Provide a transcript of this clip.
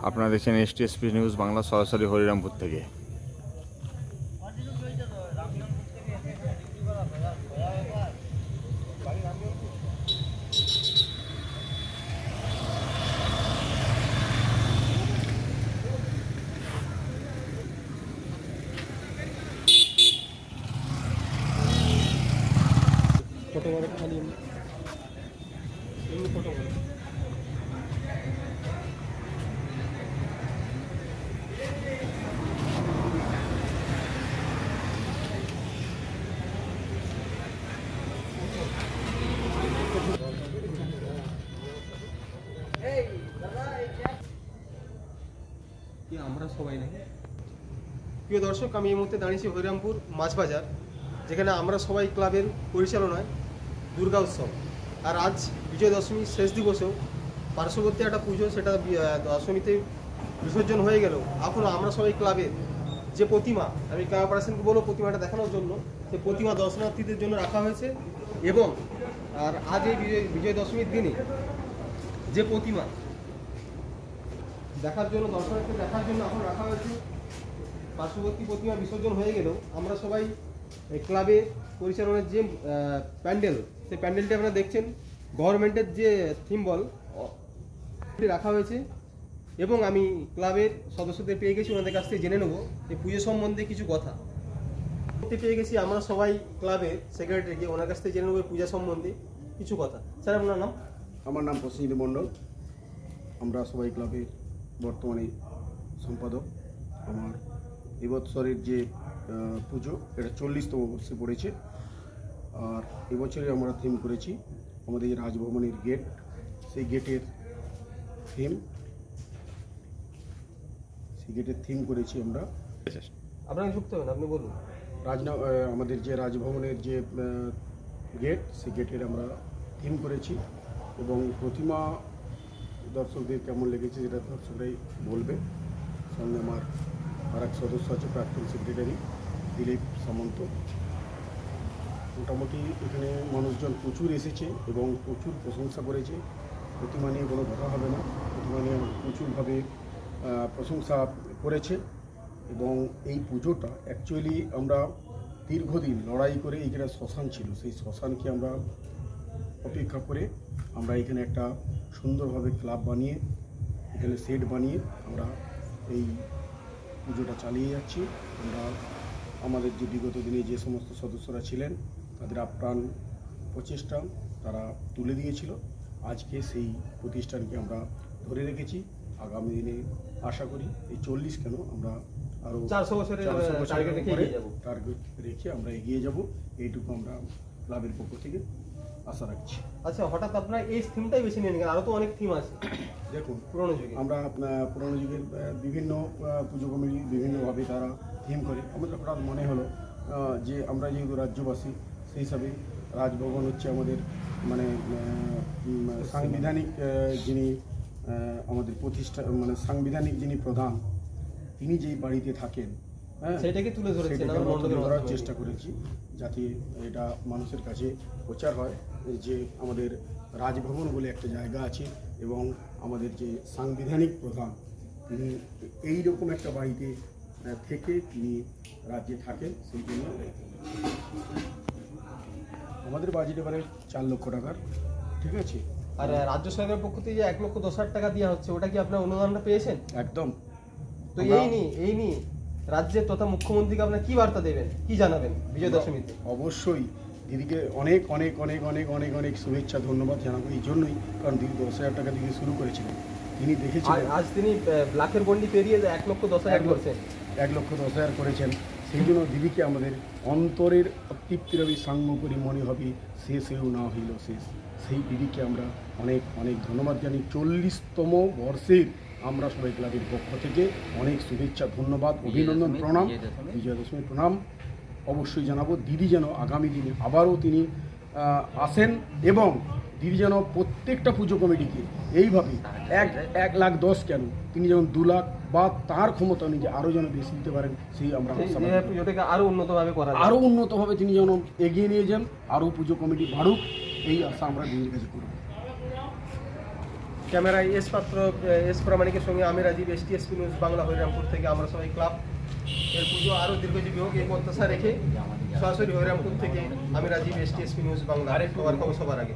আপনারা দেখছেন STSP news Bangla সরাসরি হরিরামপুর থেকে। ফটো করে খালি এমনি ফটো করে আমরা সবাই নাকি। প্রিয় দর্শক, আমি এই মুহূর্তে দাঁড়িয়েছি হরিরামপুর মাছ বাজার, যেখানে আমরা সবাই ক্লাবের পরিচালনায় দুর্গা উৎসব। আর আজ বিজয় দশমীর শেষ দিবসেও পার্শ্ববর্তী একটা পুজো, সেটা দশমীতে বিসর্জন হয়ে গেল। এখনও আমরা সবাই ক্লাবের যে প্রতিমা, আমি ক্লাব অপারেশনকে বলবো প্রতিমাটা দেখানোর জন্য, সেই প্রতিমা দর্শনার্থীদের জন্য রাখা হয়েছে। এবং আর আজ এই বিজয় দশমীর দিনে যে প্রতিমা দেখার জন্য, দর্শনার্থী দেখার জন্য এখন রাখা হয়েছে। পার্শ্ববর্তী প্রতিমা বিসর্জন হয়ে গেলেও আমরা সবাই ক্লাবের পরিচালনার যে প্যান্ডেল, সেই প্যান্ডেলটি আপনারা দেখছেন গভর্নমেন্টের যে থিমবল রাখা হয়েছে। এবং আমি ক্লাবের সদস্যদের পেয়ে গেছি, ওনাদের কাছ থেকে জেনে নেবো এই পুজো সম্বন্ধে কিছু কথা। পেয়ে গেছি আমরা সবাই ক্লাবের সেক্রেটারিকে, ওনার কাছ থেকে জেনে নেবো পূজা সম্বন্ধে কিছু কথা। স্যার, আপনার নাম? আমার নাম প্রসেনজিৎ মণ্ডল। আমরা সবাই ক্লাবের বর্তমানে সম্পাদক। আমার এবছরের যে পুজো, এটা 40তম বর্ষে পড়েছে। আর এবছরে আমরা থিম করেছি আমাদের যে রাজভবনের গেট, সেই গেটের থিম করেছি আমরা। আপনাকে যুক্ত হবেন, আপনি বলুন। আমাদের যে রাজভবনের যে গেট, সেই গেটের আমরা থিম করেছি। এবং প্রতিমা দর্শকদের কেমন লেগেছে সেটা দর্শকরাই বলবে। সঙ্গে আমার আর এক সদস্য আছে, প্রাক্তন সেক্রেটারি দিলীপ সামন্ত। মোটামুটি এখানে মানুষজন প্রচুর এসেছে এবং প্রচুর প্রশংসা করেছে। প্রতিমা নিয়ে কোনো কথা হবে না, প্রতিমা নিয়ে প্রচুরভাবে প্রশংসা করেছে। এবং এই পুজোটা অ্যাকচুয়ালি আমরা দীর্ঘদিন লড়াই করে, এইখানে শ্মশান ছিল, সেই শ্মশানকে আমরা অপেক্ষা করে আমরা এখানে একটা সুন্দরভাবে ক্লাব বানিয়ে, এখানে সেট বানিয়ে আমরা এই পুজোটা চালিয়ে যাচ্ছি। আমরা আমাদের যে বিগত দিনে যে সমস্ত সদস্যরা ছিলেন তাদের আপ্রাণ প্রচেষ্টা তারা তুলে দিয়েছিল। আজকে সেই প্রতিষ্ঠানকে আমরা ধরে রেখেছি। আগামী দিনে আশা করি এই 40 কেন, আমরা আরও 400 বছরের টার্গেট রেখে আমরা এগিয়ে যাব, এইটুকু আমরা ক্লাবের পক্ষ থেকে আশা রাখছি। আচ্ছা, হঠাৎ আপনার এই থিমটাই বেছে নিয়ে নিন, আরও তো অনেক থিম আছে। দেখুন, পুরনো যুগে আমরা পুরনো যুগের বিভিন্ন পুজো কমিটি বিভিন্নভাবে তারা থিম করে। আমাদের হঠাৎ মনে হলো যে আমরা যেহেতু রাজ্যবাসী, সেই হিসাবে রাজভবন হচ্ছে আমাদের মানে সাংবিধানিক যিনি আমাদের প্রতিষ্ঠা, মানে সাংবিধানিক যিনি প্রধান, তিনি যেই বাড়িতে থাকেন, হ্যাঁ, সেটাকে তুলে ধরার চেষ্টা করেছি, যাতে এটা মানুষের কাছে প্রচার হয় যে আমাদের রাজভবন বলে একটা জায়গা আছে এবং আমাদের যে সাংবিধানিক প্রধান তিনি এইরকম একটা বাড়িতে থেকে তিনি রাজ্যে থাকেন। সেই জন্য আমাদের বাজেট এবারে 4 লক্ষ টাকার, ঠিক আছে। আর রাজ্য সরকারের পক্ষ থেকে যে 1,10,000 টাকা দেওয়া হচ্ছে, ওটা কি আপনার অনুদানটা পেয়েছেন? একদম। তো এই নিয়ে রাজ্যের তথা মুখ্যমন্ত্রীকে আপনার কি বার্তা দেবেন, কি জানাবেন বিজয় দশমীতে? অবশ্যই দিদিকে অনেক অনেক অনেক অনেক অনেক অনেক শুভেচ্ছা, ধন্যবাদ জানাবো। এই জন্যই কারণ দিদি 10,000 টাকা দিয়ে শুরু করেছিলেন, তিনি দেখেছিলেন। আজ তিনি লাখের গন্ডি পেরিয়ে 1,10,000 করেছেন, 1,10,000 করেছেন। সেই জন্য দিদিকে আমাদের অন্তরের তৃপ্তি রবি সাঙ্গ করি মনে হবে শেষ হয়েও না হইল শেষ। সেই দিদিকে আমরা অনেক অনেক ধন্যবাদ জানি। 40তম বর্ষের আমরা সবাই ক্লাবের পক্ষ থেকে অনেক শুভেচ্ছা, ধন্যবাদ, অভিনন্দন, প্রণাম, বিজয়া দশমীর প্রণাম অবশ্যই জানাবো। দিদি যেন আগামী দিনে আবারও তিনি আসেন এবং দিদি যেন প্রত্যেকটা পুজো কমিটিকে এইভাবে 1,10,000 কেন, তিনি যেমন 2 লাখ বা তার ক্ষমতা অনুযায়ী আরও যেন বেশি দিতে পারেন, সেই আমরা পুজোটাকে আরও উন্নতভাবে তিনি যেন এগিয়ে নিয়ে যান, আরও পুজো কমিটি বাড়ুক, এই আশা আমরা দিদির কাছে করব। ক্যামেরায় এস পাত্র, এস প্রামাণিকের সঙ্গে আমি রাজীব, STSP নিউজ বাংলা, হরিরামপুর থেকে আমরা সবাই ক্লাব এর পুজো আরও দীর্ঘজীবী হোক এই প্রত্যাশা রেখে সরাসরি হরিরামপুর থেকে আমি রাজীব, STSP নিউজ বাংলা, সবার খবর সবার আগে।